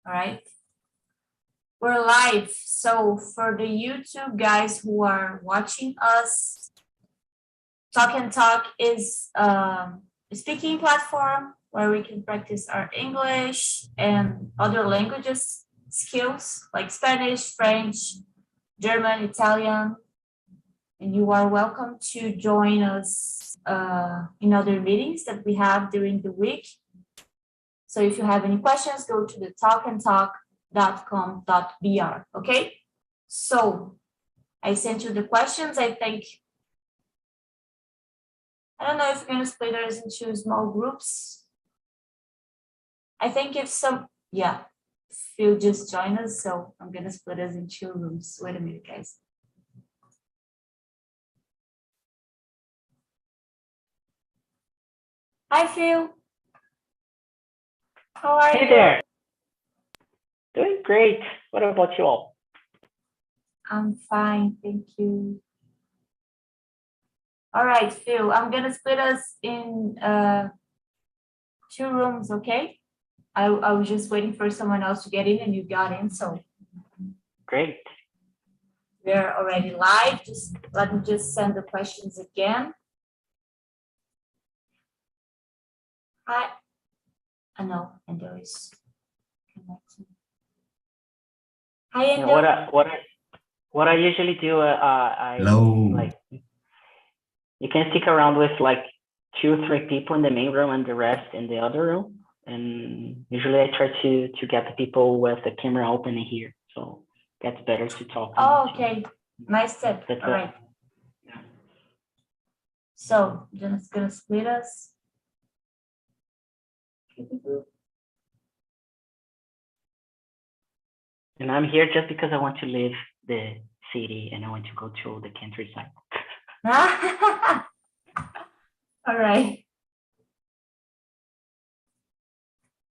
All right. We're live. So for the YouTube guys who are watching us, Talk and Talk is a speaking platform where we can practice our English and other languages skills like Spanish, French, German, Italian. And you are welcome to join us in other meetings that we have during the week. So if you have any questions, go to the talkandtalk.com.br, okay? So I sent you the questions. I don't know if you're gonna split us into small groups. I think if Phil just joined us, so I'm gonna split us in 2 rooms. Wait a minute, guys. Hi, Phil. How are you? Hey there. Doing great. What about you all? I'm fine, thank you. All right, Phil, I'm gonna split us in 2 rooms, okay? I was just waiting for someone else to get in and you got in, so. Great. We're already live. Let me send the questions again. Hi. No, and there is connection. Hi, and what I usually do, Hello. You can stick around with like 2 or 3 people in the main room and the rest in the other room. And usually I try to get the people with the camera open in here, so that's better to talk. Oh, okay. Nice tip. All right. Yeah. So just gonna split us. And I'm here just because I want to leave the city and I want to go to the countryside. All right.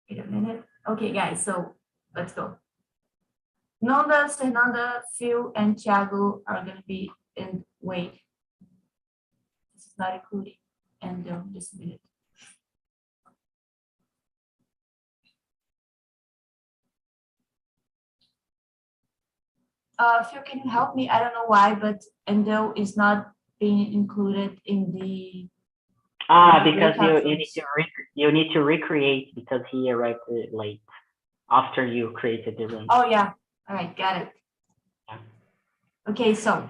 Wait a minute. Okay, guys, so let's go. Nonda, Fernanda, Phil, and Thiago are going to be in wait. This is not including. And just a minute. Phil, can you help me? I don't know why, but Endo is not being included in the. Because you need to recreate because he arrived late after you created the room. Oh yeah. All right, got it. Yeah. Okay, so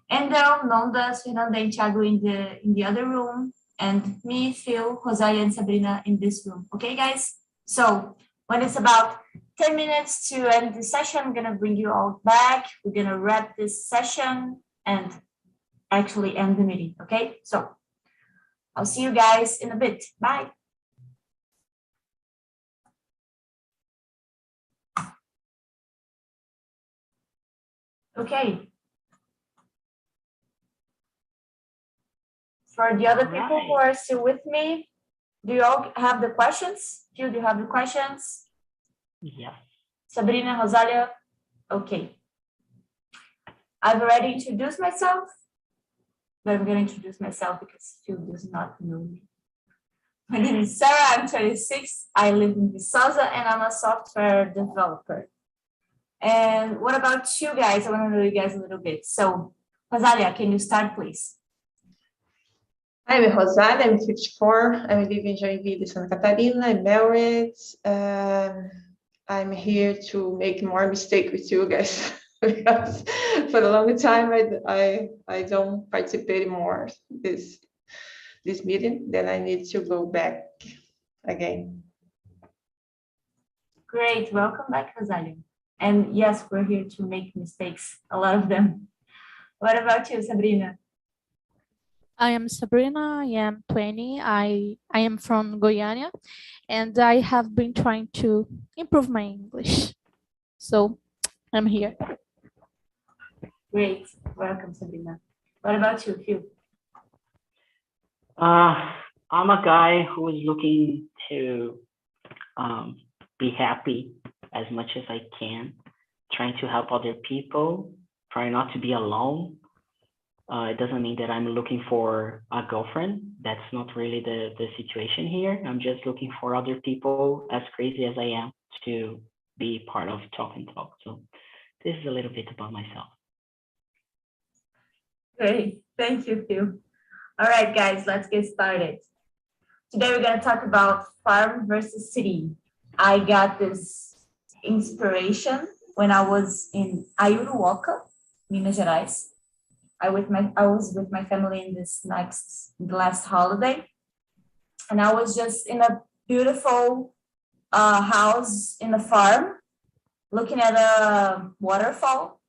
Endo, Nonda, Fernanda, and Thiago in the other room, and me, Phil, Rosalia, and Sabrina in this room. Okay, guys. So when it's about 10 minutes to end the session, I'm gonna bring you all back. We're gonna wrap this session and actually end the meeting. Okay, so I'll see you guys in a bit. Bye. Okay. For the other people who are still with me, do you all have the questions? Do you have the questions? Yeah. Sabrina, Rosalia? Okay. I've already introduced myself, but I'm going to introduce myself because Phil does not know me. My name is Sarah, I'm 26, I live in Viçosa, and I'm a software developer. And what about you guys? I want to know you guys a little bit. So, Rosalia, can you start, please? I'm Rosalia, I'm 54, I live in Joinville, Santa Catarina, I'm married. I'm here to make more mistakes with you guys because for a long time I don't participate more this meeting, then I need to go back again. Great, welcome back, Rosalia. And yes, we're here to make mistakes, a lot of them. What about you, Sabrina? I am Sabrina, I am 20, I am from Goiânia, and I have been trying to improve my English. So I'm here. Great, welcome, Sabrina. What about you, Phil? I'm a guy who is looking to be happy as much as I can, trying to help other people, trying not to be alone. It doesn't mean that I'm looking for a girlfriend. That's not really the situation here. I'm just looking for other people as crazy as I am to be part of Talk and Talk. So this is a little bit about myself. Great, thank you, Phil. All right, guys, let's get started. Today we're going to talk about farm versus city. I got this inspiration when I was in Ayuruoca, Minas Gerais. I was with my family in the last holiday, and I was just in a beautiful house in a farm, looking at a waterfall,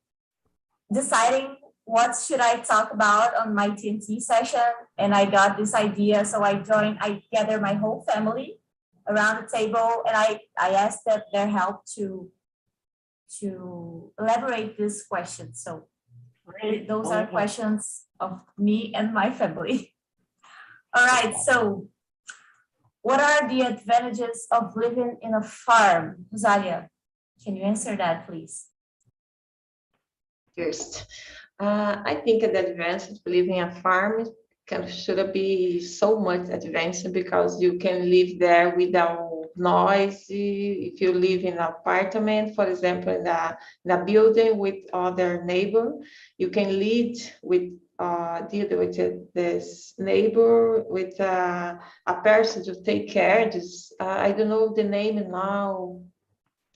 deciding what should I talk about on my TNT session, and I got this idea. So I gathered my whole family around the table, and I asked them their help to elaborate this question. So those are questions of me and my family. All right, so what are the advantages of living in a farm? Rosalia, can you answer that, please? First, I think the advantage of living in a farm should be so much advanced because you can live there without noise. If you live in an apartment, for example, in a building with other neighbor, you can deal with this neighbor, with a person to take care. I don't know the name now.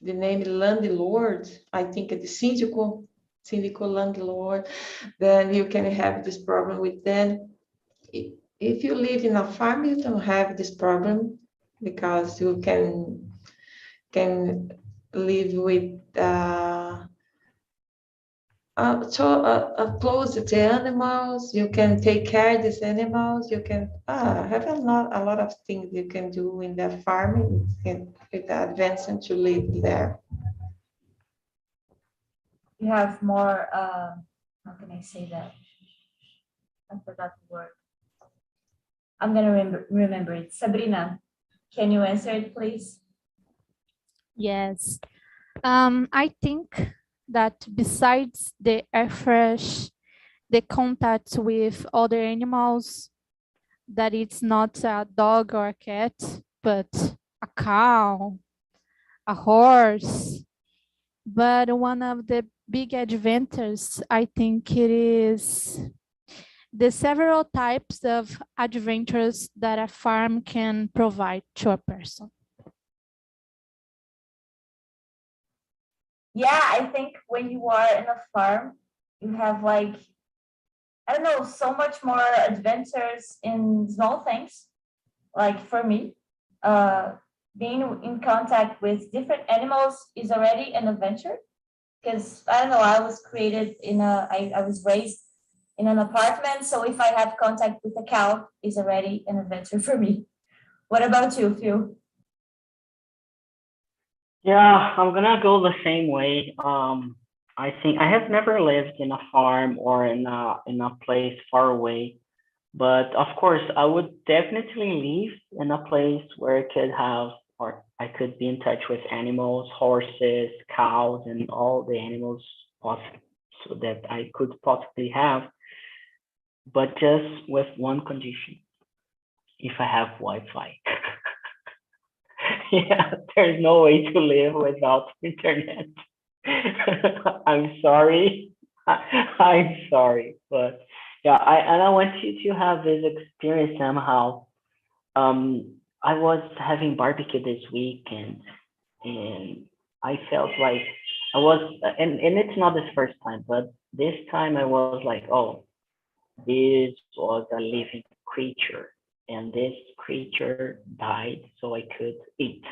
The name landlord. I think the síndico landlord. Then you can have this problem with them. If you live in a farm, you don't have this problem because you can live with close to the animals. You can take care of these animals. You can have a lot of things you can do in the farm. With the advantage to live there. You have more, how can I say that? I forgot the word. I'm going to remember it. Sabrina, can you answer it, please? Yes. I think that besides the air fresh, the contact with other animals, that it's not a dog or a cat, but a cow, a horse. But one of the big advantages, I think it is the several types of adventures that a farm can provide to a person. Yeah, I think when you are in a farm, you have I don't know, so much more adventures in small things. Like for me, being in contact with different animals is already an adventure. Because I don't know, I was raised in an apartment. So if I have contact with a cow, is already an adventure for me. What about you, Phil? Yeah, I'm gonna go the same way. I think I have never lived in a farm or in a place far away, but of course I would definitely live in a place where I could be in touch with animals, horses, cows, and all the animals possible so that I could possibly have, but just with one condition: if I have Wi-Fi. Yeah, there's no way to live without internet. I'm sorry. I'm sorry, but yeah, I want you to have this experience somehow. I was having barbecue this week, and I felt like I was, and it's not the first time, but this time I was like, oh, this was a living creature, and this creature died so I could eat.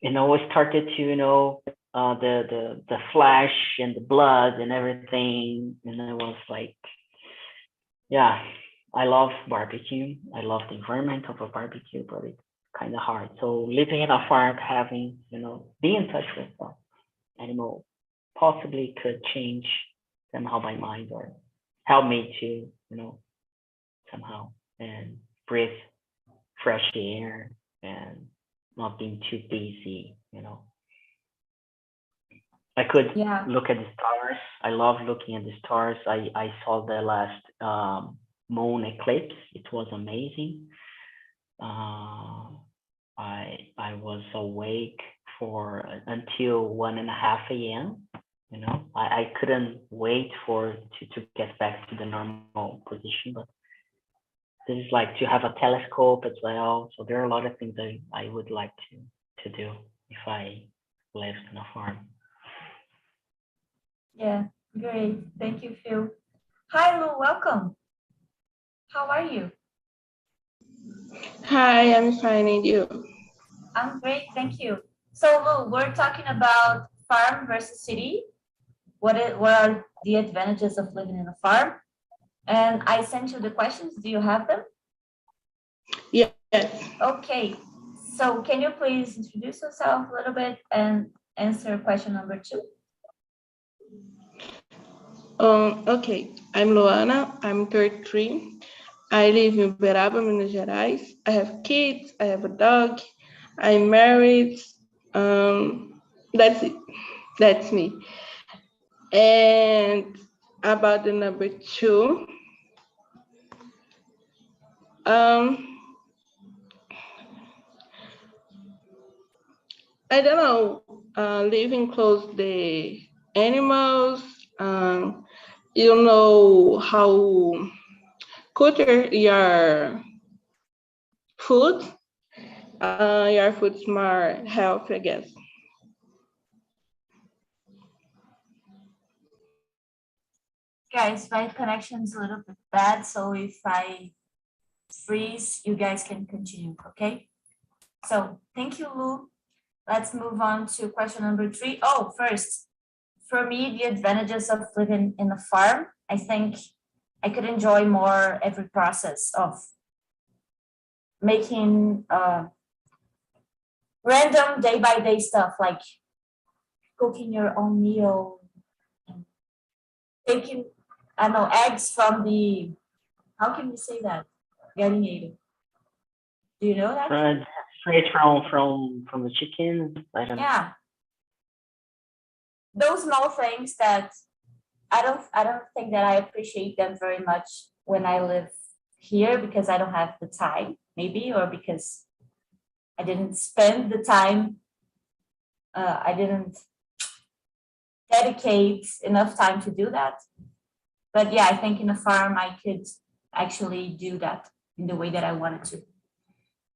And I started to, the flesh and the blood and everything, and I was like, yeah, I love barbecue. I love the environment of a barbecue, but it's kind of hard. So living in a farm, having, be in touch with the animal possibly could change somehow my mind or help me to, somehow and breathe fresh air and not being too busy, I could look at the stars. I love looking at the stars. I saw the last moon eclipse. It was amazing. I was awake for until 1:30 a.m. You know, I couldn't wait to get back to the normal position, but this is like to have a telescope as well. So there are a lot of things I would like to do if I lived in a farm. Yeah, great. Thank you, Phil. Hi, Lu, welcome. How are you? Hi, I'm fine, and you? I'm great, thank you. So, Lu, we're talking about farm versus city. What are the advantages of living in a farm? And I sent you the questions. Do you have them? Yes. Okay. So can you please introduce yourself a little bit and answer question number 2? Okay, I'm Luana, I'm 33. I live in Uberaba, Minas Gerais. I have kids, I have a dog, I'm married. That's it. That's me. And about the number 2, I don't know, living close the animals, you know how culture your food, your food's more healthy, I guess. Guys, my connection is a little bit bad, so if I freeze, you guys can continue, okay? So thank you, Lu. Let's move on to question number 3. Oh, first, for me, the advantages of living in a farm, I think I could enjoy more every process of making random day-by-day stuff, like cooking your own meal, and taking, I don't know, eggs from the, how can we say that? Galinheiro. Do you know that? Straight from the chicken. I don't know. Yeah. Those small things that I don't think that I appreciate them very much when I live here because I don't have the time, maybe, or because I didn't spend the time. I didn't dedicate enough time to do that. But yeah, I think in a farm I could actually do that in the way that I wanted to.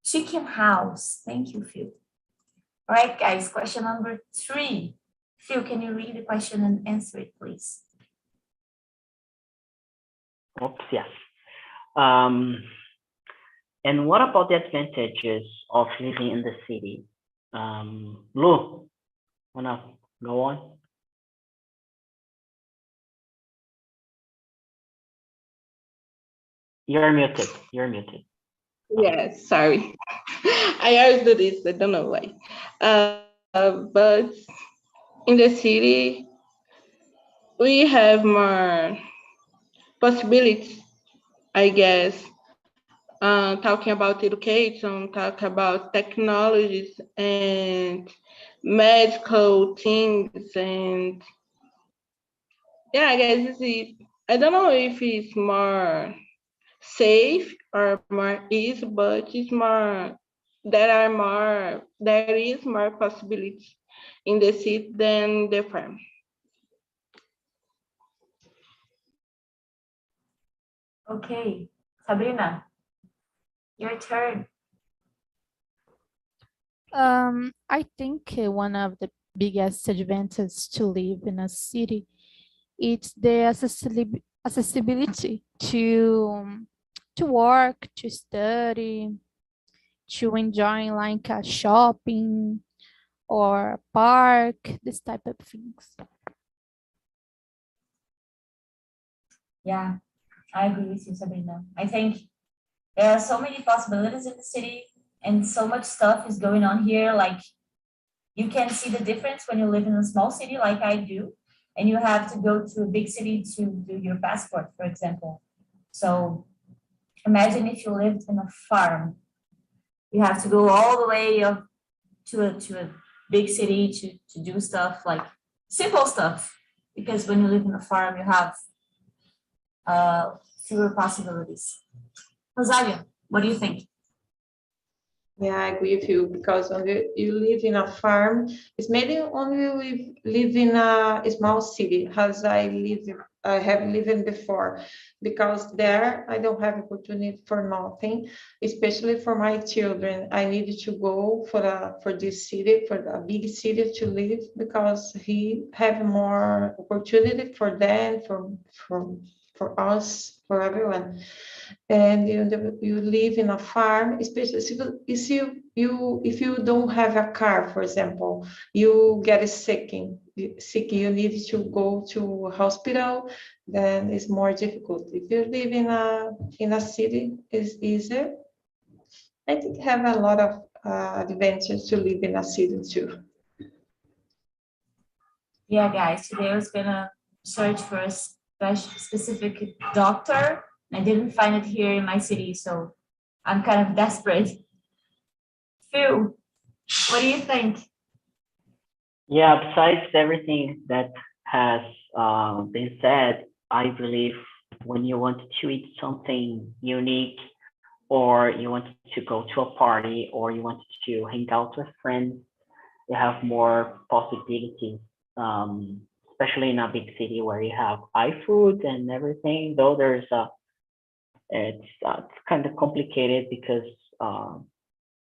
Chicken house. Thank you, Phil. All right, guys, question number 3. Phil, can you read the question and answer it, please? Oops, yes. And what about the advantages of living in the city? Lu, wanna go on? You're muted. You're muted. Yes, sorry. I always do this, I don't know why. But in the city, we have more possibilities, I guess. Talking about education, talk about technologies and medical things, and yeah, I guess it's it. I don't know if it's more safe or more easy, but it's more, there is more possibilities in the city than the farm. Okay, Sabrina, your turn. I think one of the biggest advantages to live in a city is the accessibility to work, to study, to enjoy like a shopping or a park, this type of things. Yeah, I agree with you, Sabrina. I think there are so many possibilities in the city and so much stuff is going on here. Like you can see the difference when you live in a small city like I do, and you have to go to a big city to do your passport, for example. So imagine if you lived in a farm. You have to go all the way up to a big city to do stuff like simple stuff. Because when you live in a farm, you have fewer possibilities. Rosalia, what do you think? Yeah, I agree with you, because when you live in a farm, it's mainly only we live in a small city, as I have lived before, because there I don't have opportunity for nothing, especially for my children. I needed to go for this city, for the big city to live, because he have more opportunity for them, for us, for everyone. And you live in a farm, especially if you don't have a car, for example, you get sick, you need to go to hospital, then it's more difficult. If you live in a city, it's easier. I think have a lot of advantage to live in a city too. Yeah, guys, today I was gonna search for a specific doctor. I didn't find it here in my city, so I'm kind of desperate. Phil, what do you think? Yeah, besides everything that has been said, I believe when you want to eat something unique, or you want to go to a party, or you want to hang out with friends, you have more possibilities, especially in a big city where you have iFood and everything. Though it's kind of complicated because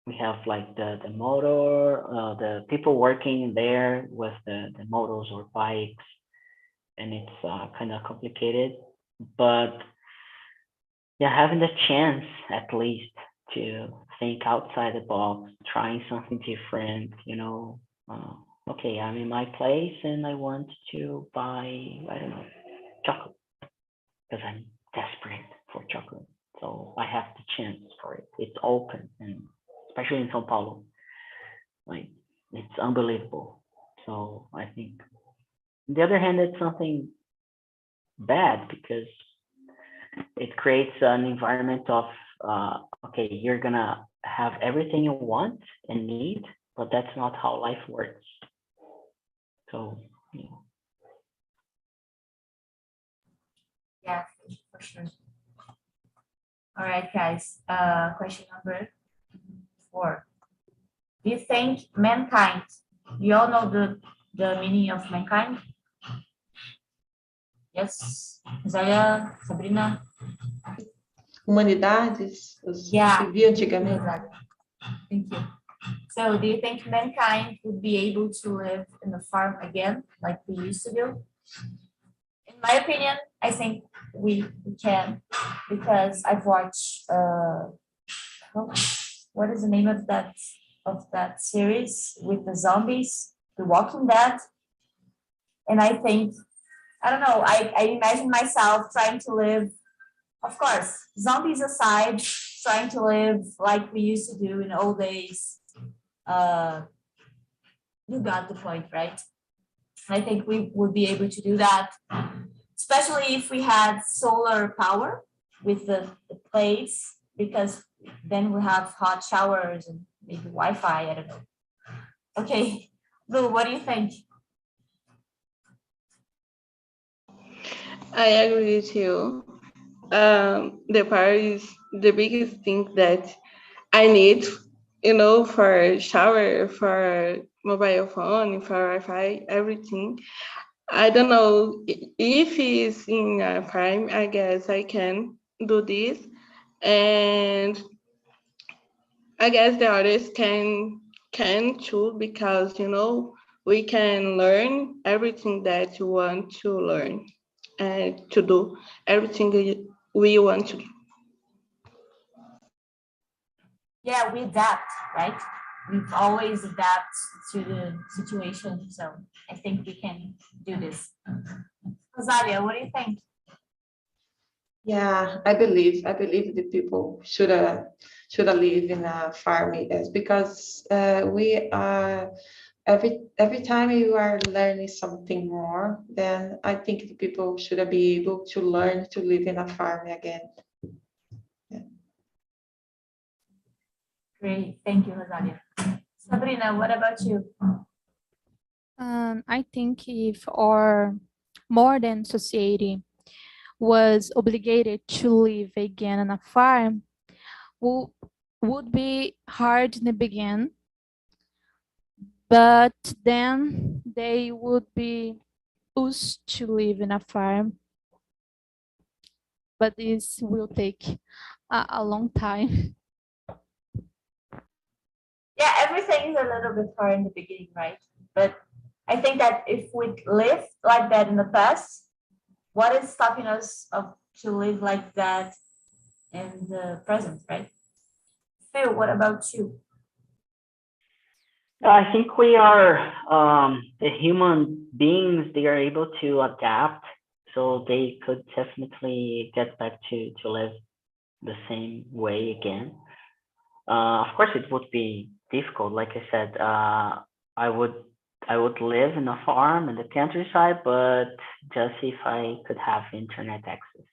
we have like the motor, the people working there with the motors or bikes, and it's kind of complicated. But yeah, having the chance at least to think outside the box, trying something different, okay, I'm in my place and I want to buy, I don't know, chocolate because I'm desperate for chocolate. So I have the chance for it. It's open, and especially in São Paulo, like it's unbelievable. So I think, on the other hand, it's something bad because it creates an environment of okay, you're gonna have everything you want and need, but that's not how life works. So Yeah, for sure. All right, guys. Question number 4. Do you think mankind? You all know the meaning of mankind? Yes, Zaya, Sabrina. Humanidades, os que Yeah. viviam antigamente. Exactly. Thank you. So, do you think mankind would be able to live in the farm again, like we used to do? In my opinion, I think we can, because I've watched. What is the name of that series with the zombies, The Walking Dead? And I think, I don't know, I imagine myself trying to live, of course, zombies aside, trying to live like we used to do in old days. You got the point, right? I think we would be able to do that, especially if we had solar power with the place, because then we have hot showers and maybe Wi-Fi, I don't know. Okay, Lou, what do you think? I agree with you. The power is the biggest thing that I need, for shower, for mobile phone, for Wi-Fi, everything. I don't know if it's in a prime. I guess I can do this, and I guess the others can too, because we can learn everything that you want to learn and to do everything we want to do. Yeah, we adapt, right? We always adapt to the situation. So I think we can do this. Rosalia, what do you think? Yeah, I believe the people should live in a farm, yes, because we are every time you are learning something more, then I think the people should be able to learn to live in a farm again. Yeah. Great, thank you, Rosalia. Sabrina, what about you? I think if our modern society was obligated to live again on a farm, we would be hard in the beginning, but then they would be used to live in a farm. But this will take a long time. Yeah, everything is a little bit hard in the beginning, right? But I think that if we lived like that in the past, what is stopping us to live like that in the present, right? Phil, what about you? I think we are the human beings. They are able to adapt, so they could definitely get back to live the same way again. Of course, it would be difficult. Like I said, I would live in a farm in the countryside, but just if I could have internet access.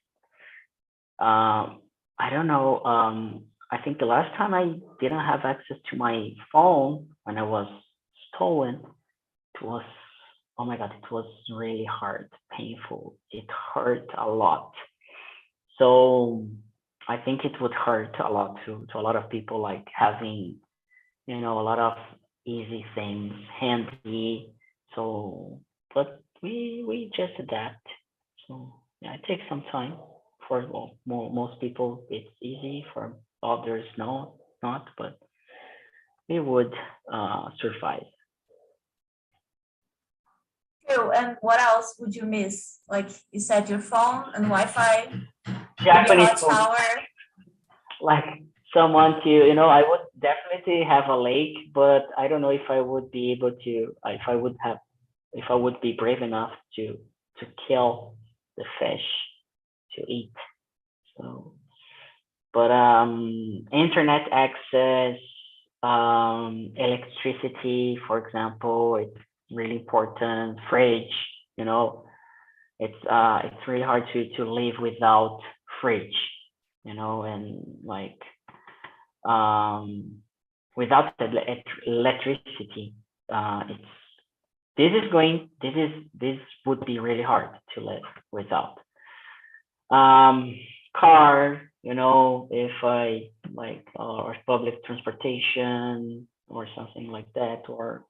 I don't know. I think the last time I didn't have access to my phone when I was stolen, it was, oh my God, it was really hard, painful. It hurt a lot. So I think it would hurt a lot to a lot of people, like having, a lot of easy things handy. So, but we just adapt. So yeah, it takes some time. For most people, it's easy. For others, no, not. But we would survive. Phil, and what else would you miss? Like you said, your phone and Wi-Fi, maybe a Japanese hot food, shower. like someone to, I would definitely have a lake, but I don't know if I would be able to, if I would be brave enough to kill the fish to eat. So, but internet access, electricity, for example, it's really important. Fridge, it's really hard to live without fridge, and like without the electricity, it's this would be really hard to live without. Car, if I like, or public transportation or something like that, or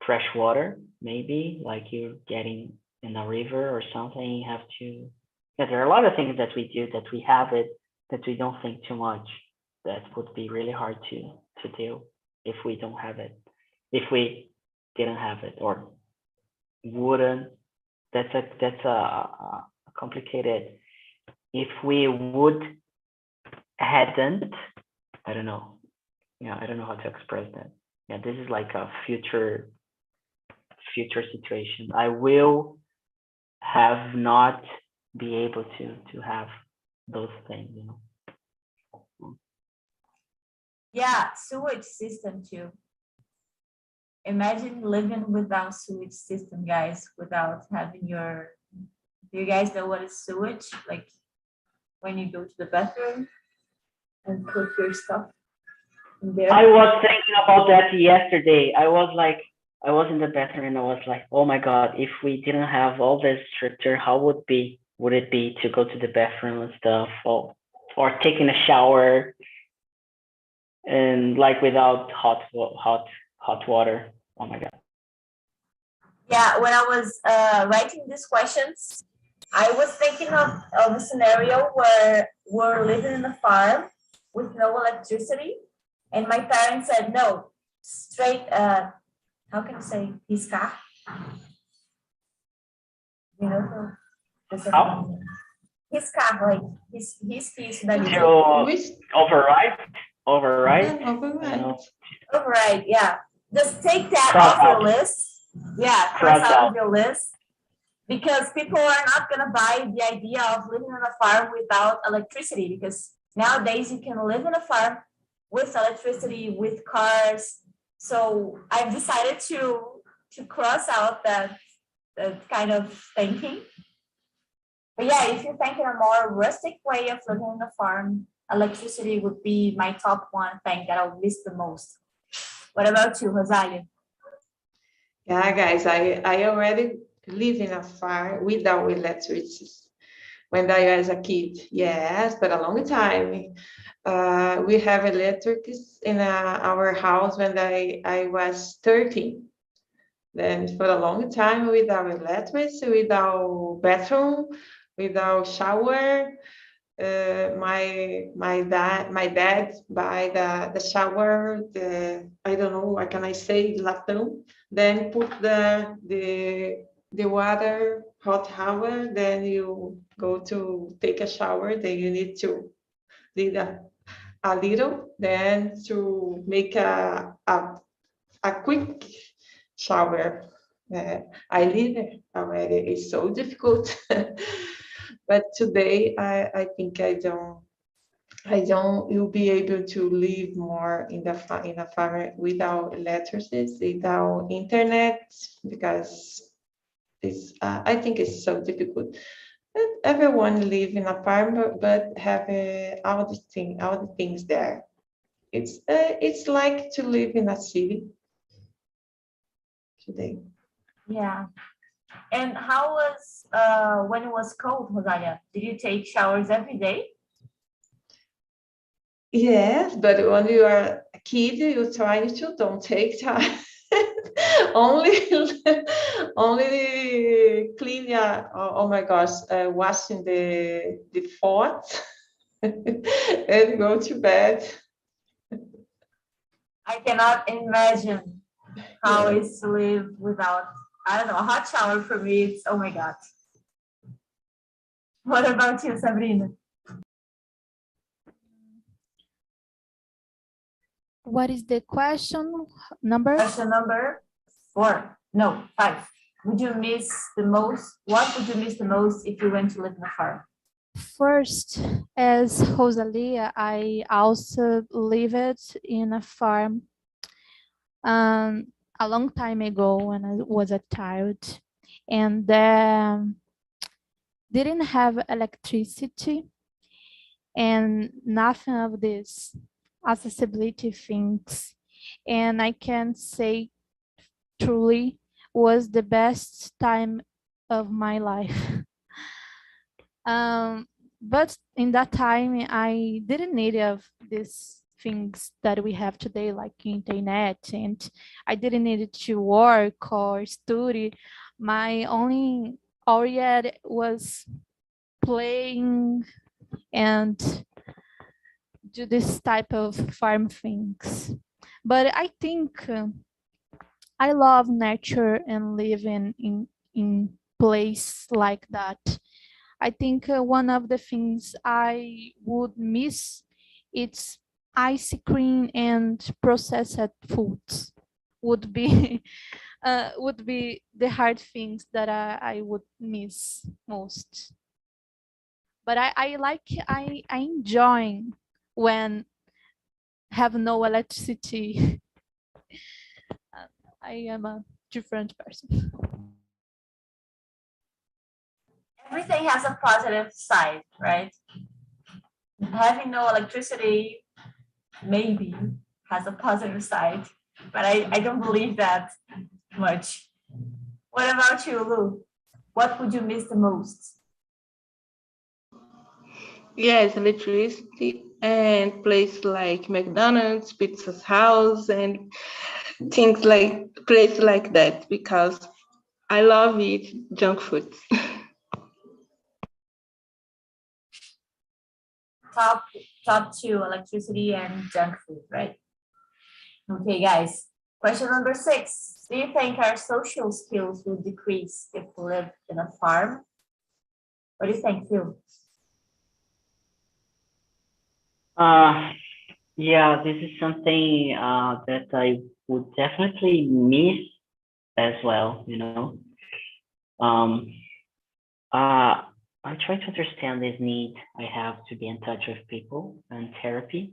fresh water, maybe like you're getting in a river or something, you have to. Yeah, there are a lot of things that we do that we have it that we don't think too much. That would be really hard to do if we don't have it. If we didn't have it or wouldn't. That's a complicated. If we would hadn't, I don't know. Yeah, I don't know how to express that. Yeah, this is like a future situation. I will have not be able to have those things. Yeah, sewage system too. Imagine living without sewage system, guys, without having your. Do you guys know what is sewage? Like when you go to the bathroom and put your stuff in there. I was thinking about that yesterday. I was in the bathroom and I was like, oh my God, if we didn't have all this structure, how would it be to go to the bathroom and stuff, or taking a shower and like without hot water? Oh my God. Yeah, when I was writing these questions, I was thinking of a scenario where we're living in a farm with no electricity, and my parents said no, straight. How can I say piscar? You know, How? Piscar, like risque isso daí. To override? Override. Override, yeah. Just take that Cross off your out. list. Yeah, cross out of your list. Because people are not going to buy the idea of living on a farm without electricity. Because nowadays you can live in a farm with electricity, with cars. So I've decided to cross out that kind of thinking. But yeah, if you think in a more rustic way of living on a farm, electricity would be my top one thing that I'll miss the most. What about you, Rosalia? Yeah, guys, I already live in a farm without electricity. when I was a kid. Yes, but a long time. We have electric in our house when I was 13. Then for a long time without electricity, without bathroom, without shower. My dad buy the shower, I don't know what can I say, latão, then put the water, hot shower, then you go to take a shower, then you need to leave a little, then to make a quick shower. I leave it already. It's so difficult. But today I think I don't you'll be able to live more in in a farm without electricity, without internet, because it's I think it's so difficult. But everyone live in a farm, but have all the things there. It's like to live in a city today. Yeah. And how was when it was cold, Rosalia? Did you take showers every day? Yes, but when you are a kid, you try to don't take time. only only clean oh my gosh, washing the pot and go to bed. I cannot imagine how it's to live without, I don't know, a hot shower for me. It's, oh my God. What about you, Sabrina? What is the question number? Question number 4. No, 5. Would you miss the most? What would you miss the most if you went to live in a farm? First, as Rosalia, I also lived in a farm a long time ago when I was a child, and didn't have electricity and nothing of this accessibility things. And I can say truly was the best time of my life. But in that time, I didn't need of these things that we have today, like internet, and I didn't need to work or study. My only area was playing and do this type of farm things. But I think I love nature and living in place like that. I think one of the things I would miss it's ice cream and processed foods would be would be the hard things that I would miss most. But I enjoy when have no electricity. I am a different person. Everything has a positive side, right? Having no electricity maybe has a positive side, but I don't believe that much. What about you, Lu? What would you miss the most? Yes, electricity and places like McDonald's, Pizza's House, and things like places like that, because I love eat junk food. Top 2, electricity and junk food, right? Okay, guys. Question number 6. Do you think our social skills will decrease if we live in a farm? What do you think, Phil? Yeah, this is something that I would definitely miss as well, you know. I try to understand this need I have to be in touch with people and therapy.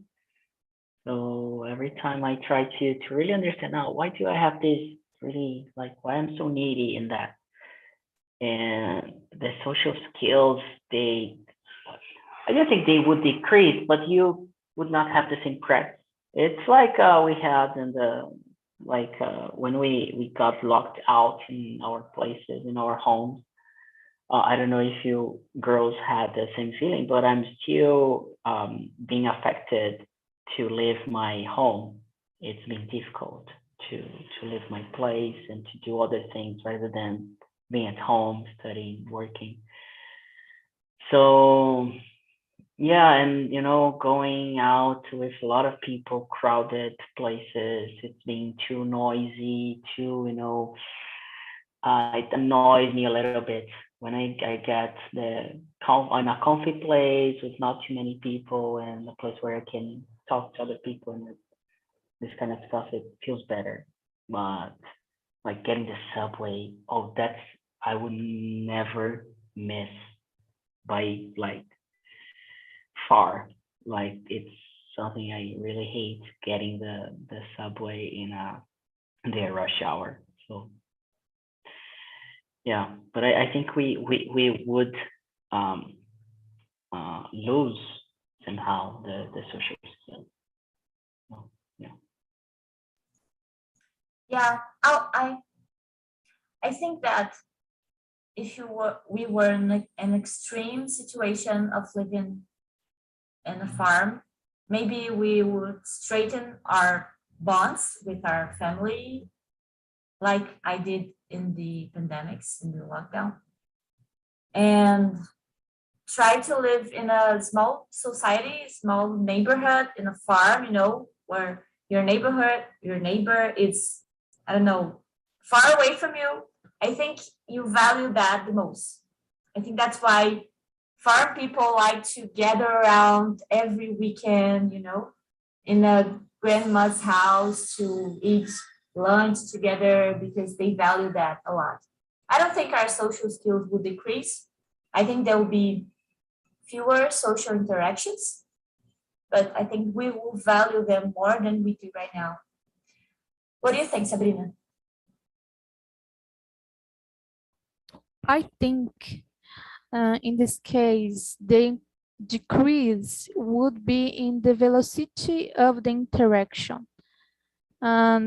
So every time I try to really understand now, why do I have this really, like, why I'm so needy in that? And the social skills, I don't think they would decrease, but you would not have the same practice. It's like we had in the, when we got locked out in our places, in our homes. I don't know if you girls had the same feeling, but I'm still being affected to leave my home. It's been difficult to leave my place and to do other things rather than being at home, studying, working. So yeah, and going out with a lot of people, crowded places, it's being too noisy, it annoys me a little bit when I get I'm a comfy place with not too many people and a place where I can talk to other people and this kind of stuff. It feels better. But like getting the subway, I would never miss by like far. Like it's something I really hate, getting the subway in the rush hour. So yeah, but I think we would lose somehow the social skills. So, yeah. Yeah, I think that if we were in like an extreme situation of living in a farm, maybe we would straighten our bonds with our family, like I did in the pandemics, in the lockdown, and try to live in a small society, small neighborhood, in a farm, where your neighbor is, I don't know, far away from you. I think you value that the most. I think that's why farm people like to gather around every weekend, in a grandma's house to eat lunch together, because they value that a lot. I don't think our social skills will decrease. I think there will be fewer social interactions, but I think we will value them more than we do right now. What do you think, Sabrina? I think in this case, the decrease would be in the velocity of the interaction.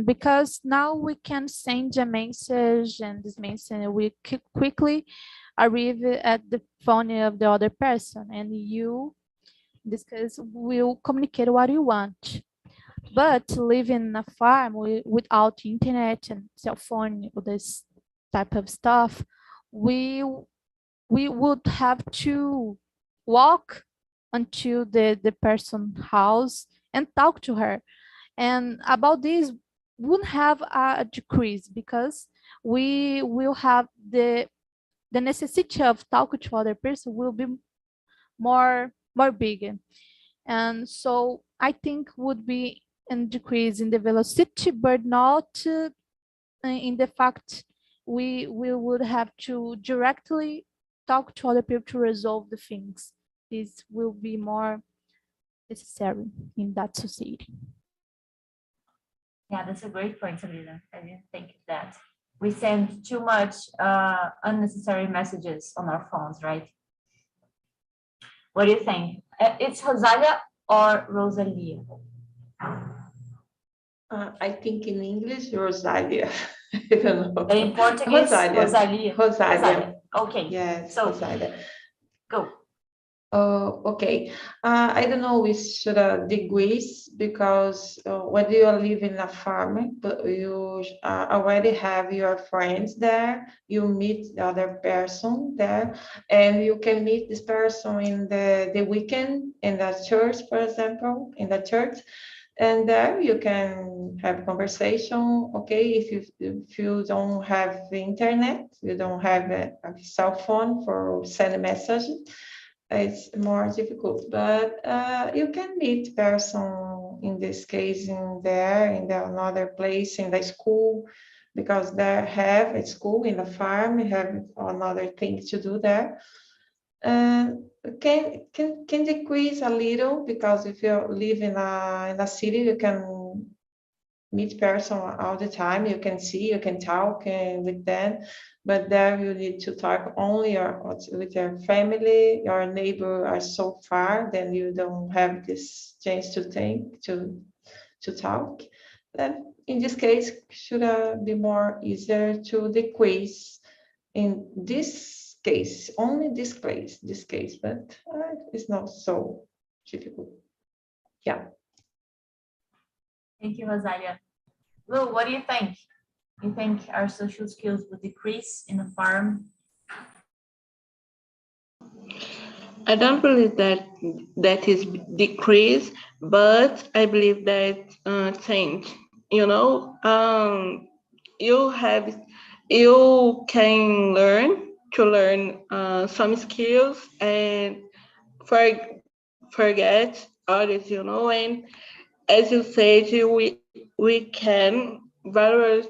Because now we can send a message, and this message will quickly arrive at the phone of the other person, and you, in this case, will communicate what you want. But living in a farm without internet and cell phone, with this type of stuff, we would have to walk until the person's house and talk to her. And about this, wouldn't have a decrease, because we will have the necessity of talking to other person will be more bigger. And so I think would be a decrease in the velocity, but not in the fact we would have to directly talk to other people to resolve the things. This will be more necessary in that society. Yeah, that's a great point, Sabrina. I didn't think of that. We send too much unnecessary messages on our phones, right? What do you think? It's Rosalia or Rosalia? I think in English, Rosalia. I don't know. But in Portuguese, Rosalia. Rosalia. Okay. Yes, So, Rosalia. go. Oh, okay. I don't know which should degrees, because when you live in a farm, but you already have your friends there, you meet the other person there, and you can meet this person in the weekend in the church, for example, in the church. And there you can have conversation. Okay, if you don't have the internet, you don't have a cell phone for send message, it's more difficult. But you can meet person in this case in another place in the school, because they have a school in the farm, you have another thing to do there. Can decrease a little, because if you live in a city, you can meet person all the time. You can see, you can talk with them, but there you need to talk only with your family. Your neighbor are so far, then you don't have this chance to think to talk. Then in this case, should be more easier to decrease. In this case, only this case, but it's not so difficult. Yeah. Thank you, Rosalia. Lou, what do you think? You think our social skills would decrease in the farm? I don't believe that is decrease, but I believe that change. You know, you can learn some skills and forget others. You know, and as you said, we can value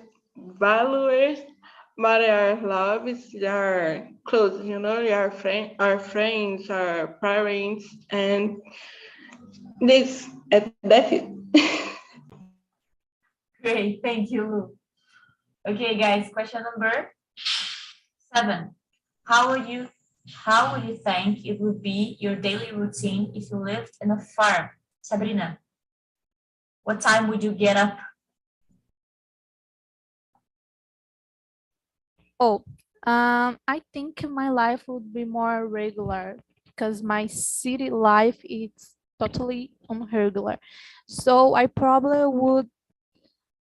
but our love is our close, you know, our friends, our parents, and that's it. Great, thank you, Lou. Okay, guys, question number 7. How would you think it would be your daily routine if you lived in a farm? Sabrina, what time would you get up? Oh, I think my life would be more regular because my city life is totally irregular. So I probably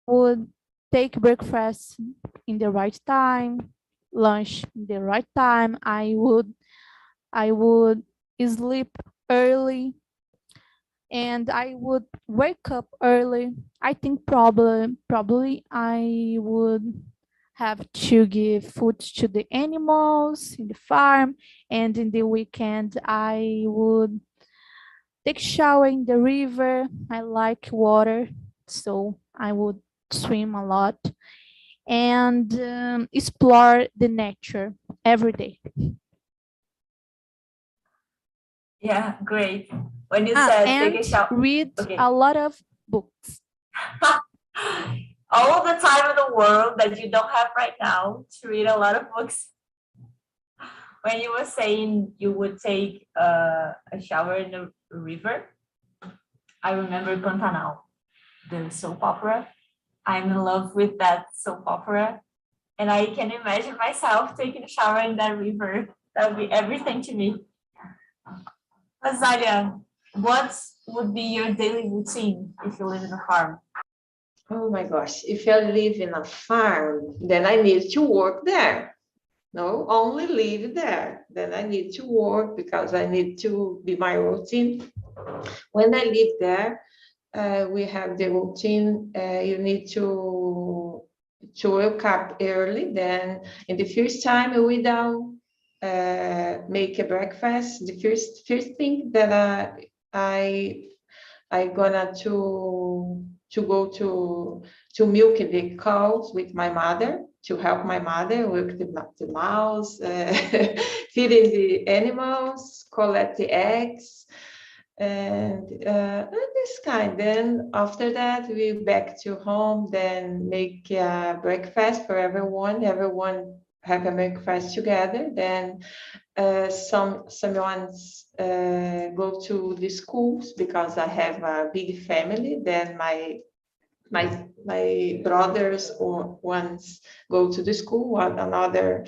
would take breakfast in the right time, lunch in the right time. I would sleep early and I would wake up early. I think probably I would have to give food to the animals in the farm, and in the weekend I would take shower in the river. I like water, so I would swim a lot and explore the nature every day. Yeah, great. When you said take a And shower, read okay. a lot of books. All the time in the world that you don't have right now to read a lot of books. When you were saying you would take a shower in the river, I remember Pantanal, the soap opera. I'm in love with that soap opera. And I can imagine myself taking a shower in that river. That would be everything to me. Rosalia, what would be your daily routine if you live in a farm? Oh my gosh, if I live in a farm, then I need to work there. No, only live there. Then I need to work because I need to be my routine. When I live there, we have the routine. You need to wake up early. Then in the first time we don't make a breakfast. The first thing that I gonna to go to milk the cows with my mother, to help my mother with the mouse, feeding the animals, collect the eggs, and this kind. Then after that, we back to home, then make breakfast for everyone. Everyone have a breakfast together. Then someone's go to the schools because I have a big family. Then my brothers or ones go to the school, while another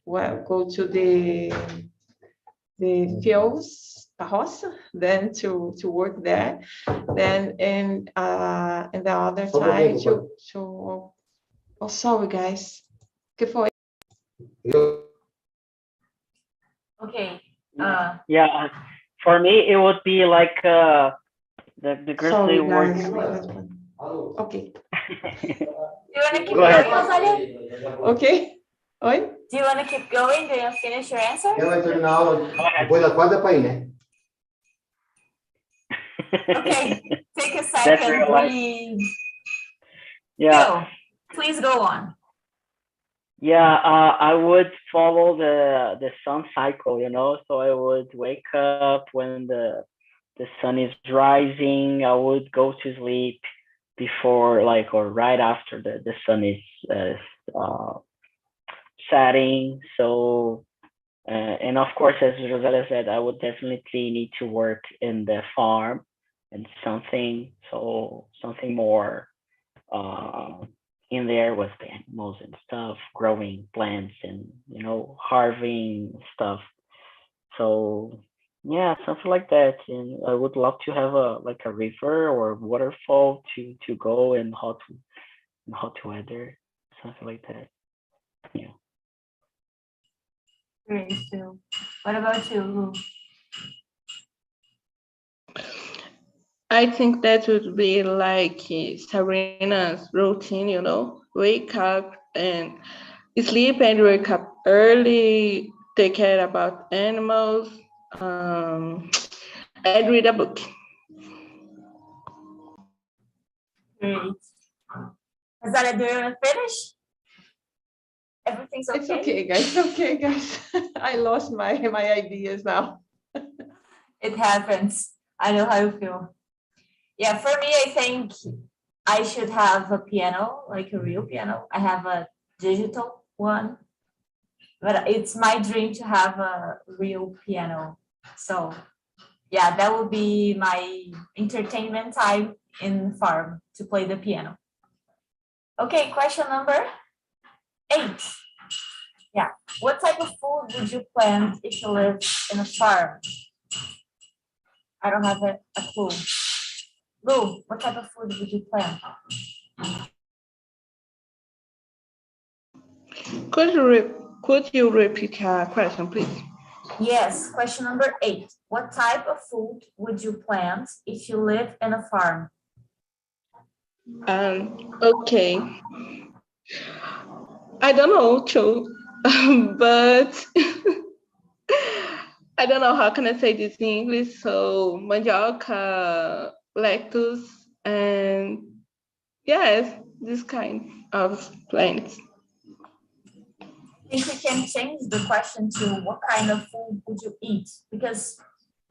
go to the fields, a roça, then to work there. Then in the other time to oh, sorry guys. Que foi? Okay. Yeah, for me it would be like the girls Sorry they work. guys, my husband. Okay. Do you want to keep Go going, ahead. Rosalia? Okay. Oi? Do you want to keep going? Do you finish your answer? Ela vai terminar a aula depois da 4 para ir, né? Okay, take a That's second, real life. please. Yeah. Phil, please go on. Yeah, I would follow the sun cycle, you know. So I would wake up when the sun is rising. I would go to sleep before, like, or right after the sun is setting. So, and of course, as Rosella said, I would definitely need to work in the farm and something more in there with the animals and stuff, growing plants and harvesting stuff. So yeah, something like that. And I would love to have a river or waterfall to go and hot weather, something like that. Yeah. Great, Phil. What about you, Lu? I think that would be like Serena's routine, wake up and sleep and wake up early, take care about animals, and read a book. Great. Rosalia, do you want to finish? Everything's okay? It's okay, guys. It's okay, guys. I lost my ideas now. It happens. I know how you feel. Yeah, for me, I think I should have a piano, like a real piano. I have a digital one, but it's my dream to have a real piano. So yeah, that will be my entertainment time in farm to play the piano. Okay, question number 8. Yeah, what type of food would you plant if you live in a farm? I don't have a clue. Lou, what type of food would you plant? Could you repeat your question, please? Yes, question number 8. What type of food would you plant if you live in a farm? Okay. I don't know too, but I don't know how can I say this in English. So mandioca, lettuce, and yes, this kind of plants. I think we can change the question to what kind of food would you eat? Because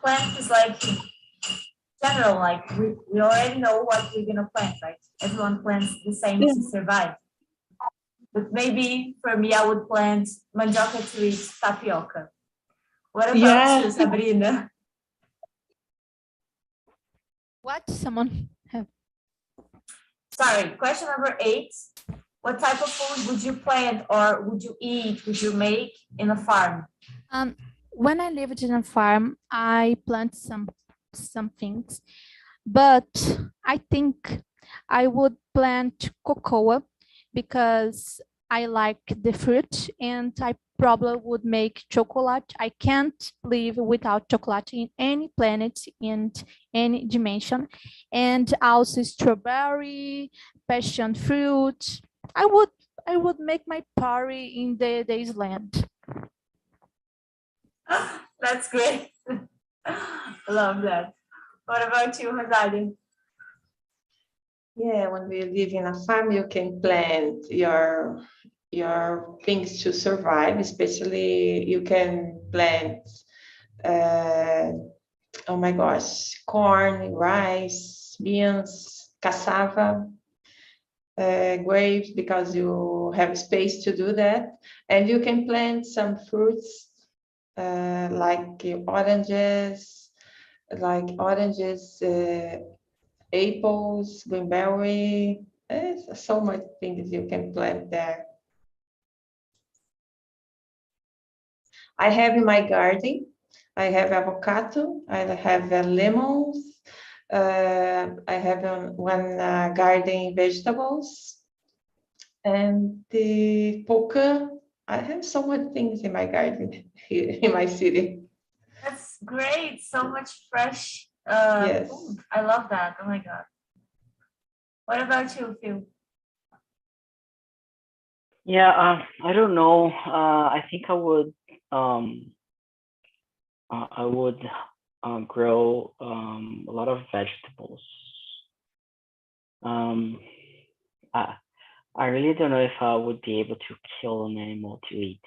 plant is like general, like we already know what we're gonna plant, right? Everyone plants the same to survive. But maybe for me, I would plant mandioca to eat tapioca. What about you, Sabrina? What? Someone have? Sorry, question number 8. What type of food would you plant or would you eat, would you make in a farm? When I lived in a farm, I plant some things, but I think I would plant cocoa because I like the fruit and I probably would make chocolate. I can't live without chocolate in any planet in any dimension. And also strawberry, passion fruit. I would make my party in the land. That's great. Love that. What about you, Rosalia? Yeah, when we live in a farm, you can plant your things to survive. Especially, you can plant, oh my gosh, corn, rice, beans, cassava, grapes, because you have space to do that. And you can plant some fruits, like oranges, apples, greenberry. There's so much things you can plant there. I have in my garden, I have avocado, I have lemons, I have one garden vegetables, and the poker. I have so much things in my garden here in my city. That's great. So much fresh Yes. food. I love that. Oh my God. What about you, Phil? Yeah, I don't know. I think I would grow a lot of vegetables. I really don't know if I would be able to kill an animal to eat,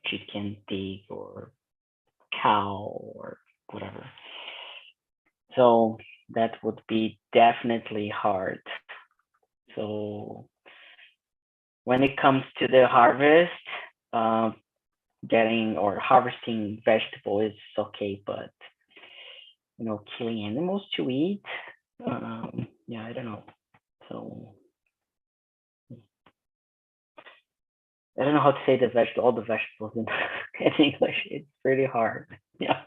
chicken, pig, or cow, or whatever. So that would be definitely hard. So when it comes to the harvest, getting or harvesting vegetable is okay, but killing animals to eat, yeah, I don't know. So I don't know how to say all the vegetables in, in English. It's pretty hard. Yeah.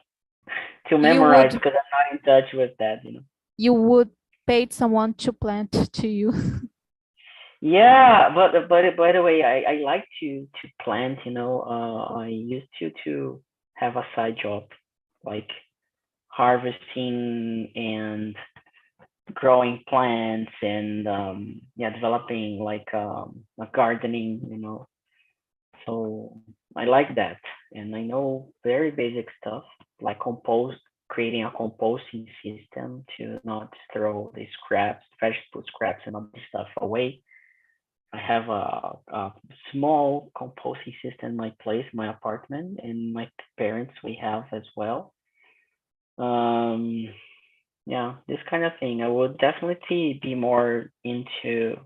To memorize because I'm not in touch with that, you know. You would pay someone to plant to you. Yeah, but by the way, I like to plant, you know. I used to have a side job like harvesting and growing plants and yeah, developing like a gardening, you know. So I like that, and I know very basic stuff like creating a composting system to not throw the scraps, vegetable scraps, and other stuff away. I have a small composting system in my place, my apartment, and my parents we have as well. Um, yeah, this kind of thing. I would definitely be more into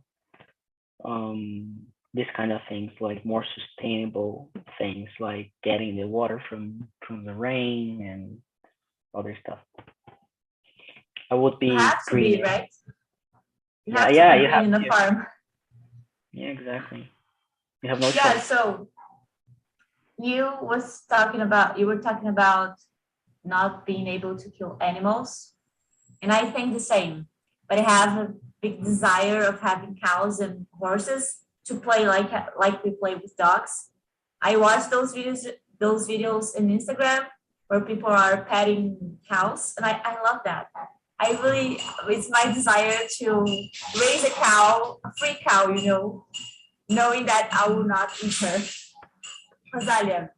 this kind of things, like more sustainable things, like getting the water from the rain and other stuff. I would be You have to green. be, right? You Yeah, have to yeah, be you green have in the to. farm. Yeah, exactly. You have no Yeah, choice. so you were talking about not being able to kill animals, and I think the same, but I have a big desire of having cows and horses to play like we play with dogs. I watch those videos in Instagram where people are petting cows, and I love that. It's my desire to raise a cow, a free cow, knowing that I will not eat her. Rosalia,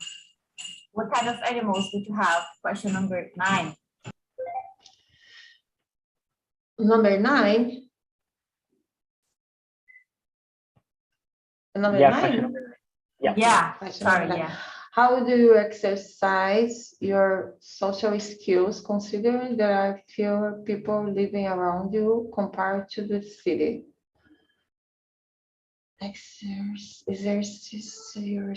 what kind of animals would you have? Question number 9. Number 9. Number Yeah, 9. question number. Yeah. Yeah. Question Sorry. number 9. Yeah. How do you exercise your social skills considering there are fewer people living around you compared to the city? Exercise your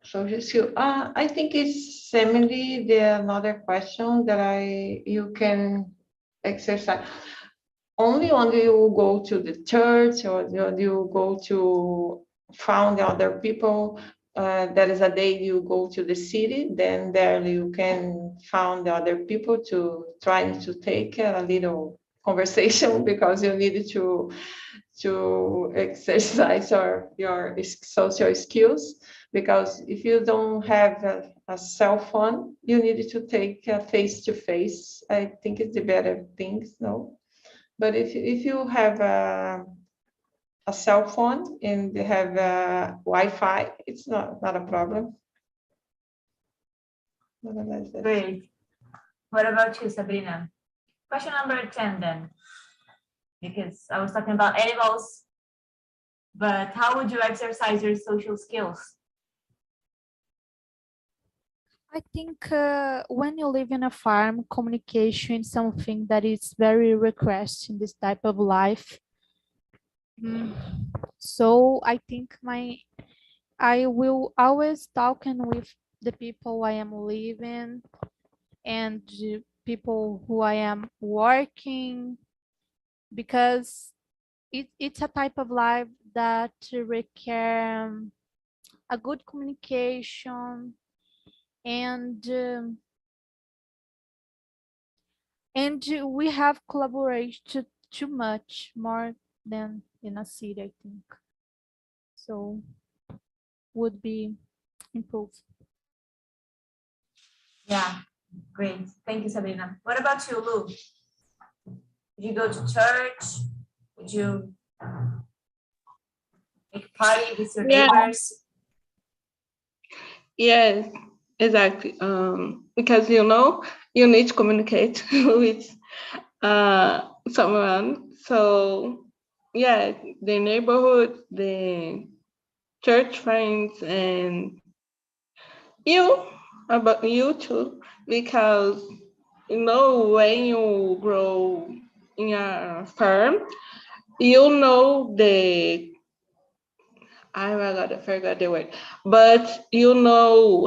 social skill. I think it's similarly the another question that you can exercise. Only when you go to the church or you go to found other people, there is a day you go to the city, then there you can find other people to try to take a little conversation because you need to exercise your social skills, because if you don't have a cell phone, you need to take a face-to-face. I think it's the better things, no? But if you have a cell phone and you have Wi-Fi, it's not a problem. Great. What about you, Sabrina? Question number 10 then, because I was talking about animals, but how would you exercise your social skills? I think when you live in a farm, communication is something that is very requested in this type of life. So I think I will always talking with the people I am living and people who I am working, because it's a type of life that require a good communication and we have collaborated too much more than in a city, I think. So would be improved. Yeah, great. Thank you, Sabrina. What about you, Lou? Would you go to church? Would you make a party with your neighbors? Yes, exactly. Because you need to communicate with someone. So yeah, the neighborhood, the church friends, and about you too, because when you grow in a farm, I forgot the word, but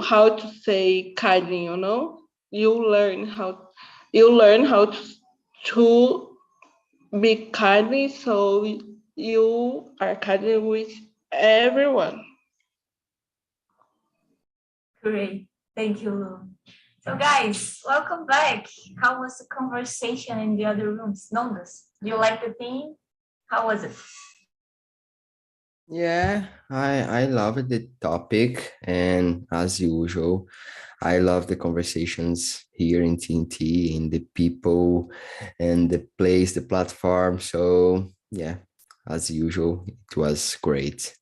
how to say kindly, you learn how to be kindly, so you are kindly with everyone. Great. Thank you, Lu. So guys, welcome back. How was the conversation in the other rooms? Nondas, do you like the theme? How was it? Yeah, I love the topic, and as usual, I love the conversations here in TNT, in the people, and the place, the platform. So yeah, as usual, it was great.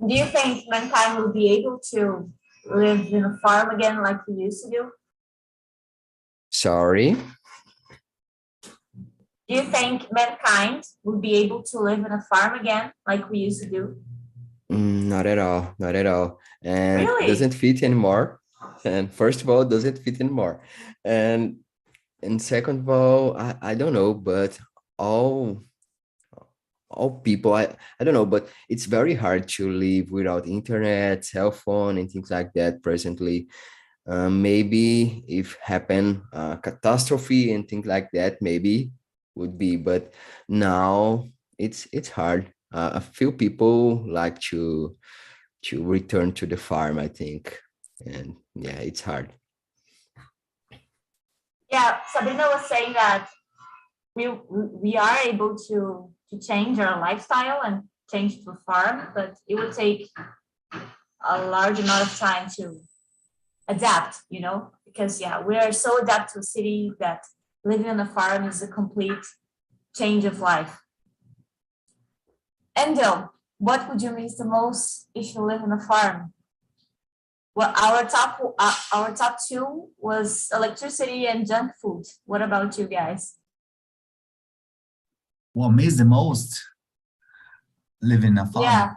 Do you think mankind will be able to live in a farm again like we used to do? Sorry. Do you think mankind will be able to live in a farm again like we used to do? Not at all, not at all. And Really? doesn't fit anymore. And first of all, it doesn't fit anymore. And second of all, I don't know, but all all people, I don't know, but it's very hard to live without internet, cell phone, and things like that presently. Maybe if happen catastrophe and things like that, maybe would be, but now it's hard. A few people like to return to the farm, I think, and yeah, it's hard. Yeah, Sabrina was saying that we are able to change our lifestyle and change to a farm, but it would take a large amount of time to adapt, you know, because yeah, we are so adapted to a city that living on a farm is a complete change of life. Endo, what would you miss the most if you live on a farm? Well, our top two was electricity and junk food. What about you guys? What miss the most? Living in a farm. Yeah.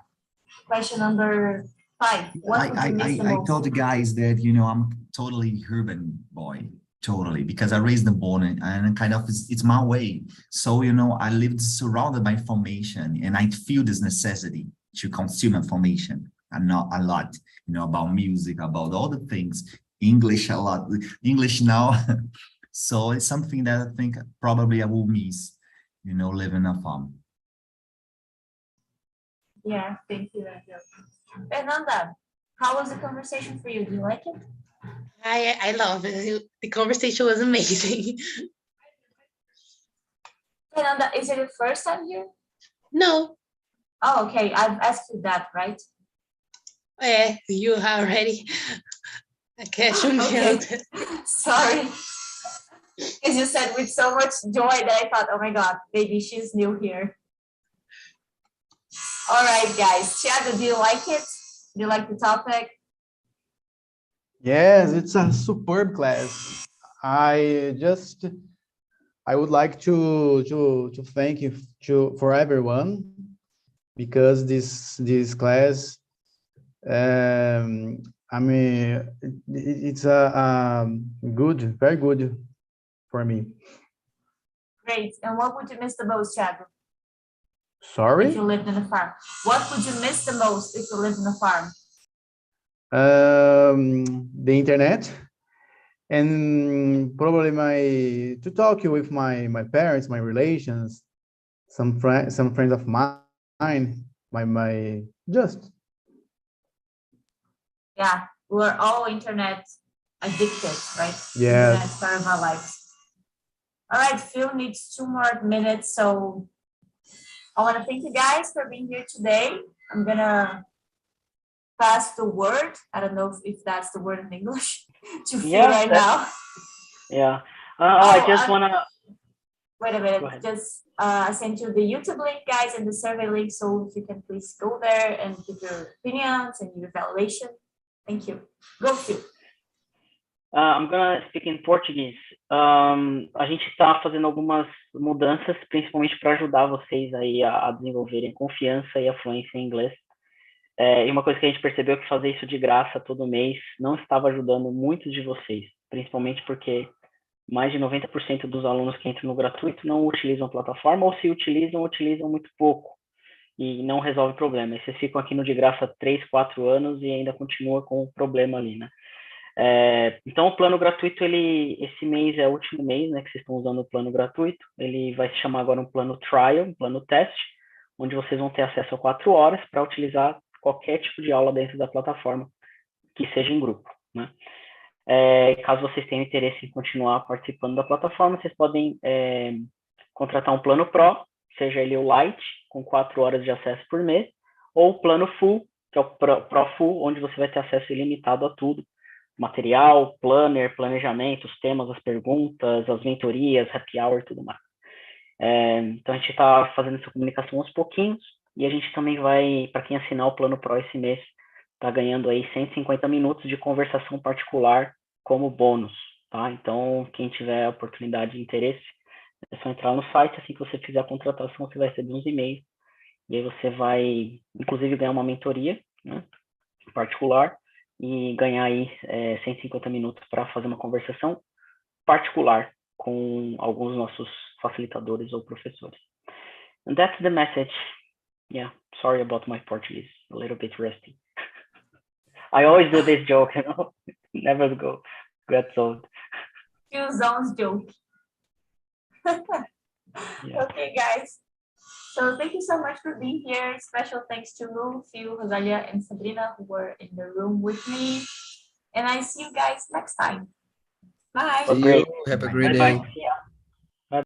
Question number 5. What would you miss the I most? told the guys that, you know, I'm totally urban boy, totally, because I raised the born and kind of it's my way. So, you know, I lived surrounded by information and I feel this necessity to consume information and not a lot, you know, about music, about all the things, English a lot, English now. So it's something that I think probably I will miss, you know, living a farm. Yeah, thank you, Angel. Fernanda, how was the conversation for you? Do you like it? I love it. The conversation was amazing. Fernanda, is it your first time here? No, Oh, okay. I've asked you that, right? you already. I catch you. Okay. Sorry. Because you said with so much joy that I thought, oh my God, maybe she's new here. All right, guys. Thiago, do you like it? Do you like the topic? Yes, it's a superb class. I would like to thank you for everyone, because this class, I mean, it's a good, very good for me. Great. And what would you miss the most, Thiago, Sorry? if you lived in a farm? What would you miss the most if you lived in a farm? The internet, and probably to talk with my parents, my relations, some friends of mine, my just. Yeah, we're all internet addicted, right? Yes. Internet's part of our lives. All right, Phil needs 2 more minutes, so I want to thank you guys for being here today. I'm gonna pass the word. I don't know if that's the word in English to Phil right now. Yeah. I just want to... Wait a minute. Just I sent you the YouTube link, guys, and the survey link, so if you can please go there and give your opinions and your evaluation. Thank you. Go, Phil. I'm gonna speak in português. A gente está fazendo algumas mudanças, principalmente para ajudar vocês aí a desenvolverem confiança e a fluência em inglês. E uma coisa que a gente percebeu é que fazer isso de graça todo mês não estava ajudando muitos de vocês, principalmente porque mais de 90% dos alunos que entram no gratuito não utilizam a plataforma, ou se utilizam muito pouco e não resolve o problema. E vocês ficam aqui no de graça 3, 4 anos e ainda continua com o problema ali, né? Então o plano gratuito, esse mês é o último mês, né, que vocês estão usando o plano gratuito. Ele vai se chamar agora um plano trial, um plano teste, onde vocês vão ter acesso a 4 horas para utilizar qualquer tipo de aula dentro da plataforma, que seja em grupo, né? Caso vocês tenham interesse em continuar participando da plataforma, vocês podem contratar um plano Pro, seja ele o Lite, com 4 horas de acesso por mês, ou o plano Full, que é o Pro Full, onde você vai ter acesso ilimitado a tudo, material, planner, planejamento, os temas, as perguntas, as mentorias, happy hour e tudo mais. Então a gente está fazendo essa comunicação aos pouquinhos, e a gente também vai, para quem assinar o plano Pro esse mês, tá ganhando aí 150 minutos de conversação particular como bônus, tá? Então, quem tiver oportunidade e interesse, é só entrar no site, assim que você fizer a contratação, você vai receber uns e-mails, e aí você vai, inclusive, ganhar uma mentoria, né, particular, e ganhar aí 150 minutos para fazer uma conversação particular com alguns nossos facilitadores ou professores. And that's the message. Yeah, sorry about my Portuguese, a little bit rusty. I always do this joke, you know, never gets old. Tiozão's joke. Yeah. Okay, guys. So thank you so much for being here. Special thanks to Lu, Phil, Rosalia, and Sabrina who were in the room with me. And I see you guys next time. Bye. See you. Have a great day.